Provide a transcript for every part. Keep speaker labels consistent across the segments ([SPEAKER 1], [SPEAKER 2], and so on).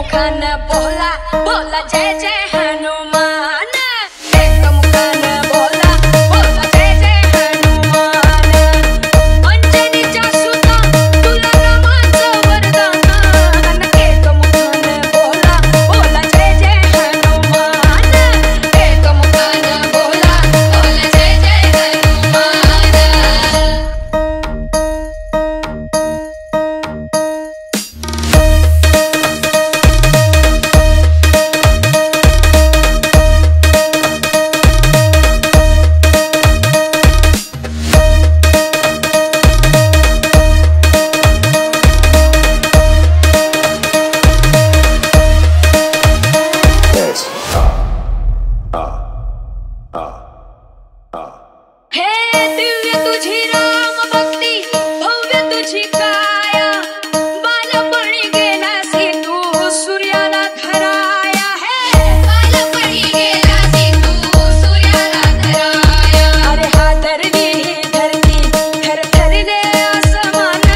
[SPEAKER 1] मुखान बोला बोला जय जय हनुमान। एक मुखान बोला बोला जय जय हनुमान। अंजनीच्या सुता तुला रामाचं वरदान। एक मुखान बोला बोला जय जय हनुमान। एक मुखान बोला बोला जय जय हनुमान। हे दिव्य तुझी राम भक्ती भव्य तुझी काया। बालपणी गेलासी तू सूर्याला धराया। हे बालपणी गेलासी तू सूर्याला धराया। अरे हा धरली ही धरती थरथरले आसमान।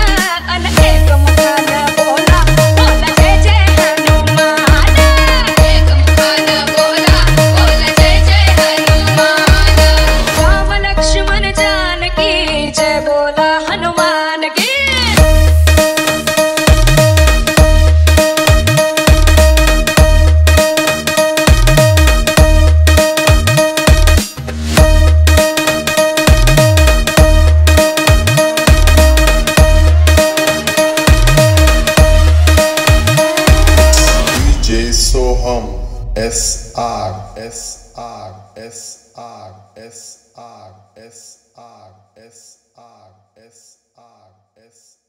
[SPEAKER 1] अन एक मुखान बोला बोला जय जय हनुमान। एक मुखान बोला बोला जय जय हनुमान। राम लक्ष्मण जानकी जय बोला हनुमान की।
[SPEAKER 2] DJ Soham SR SR SR SR SR SR SR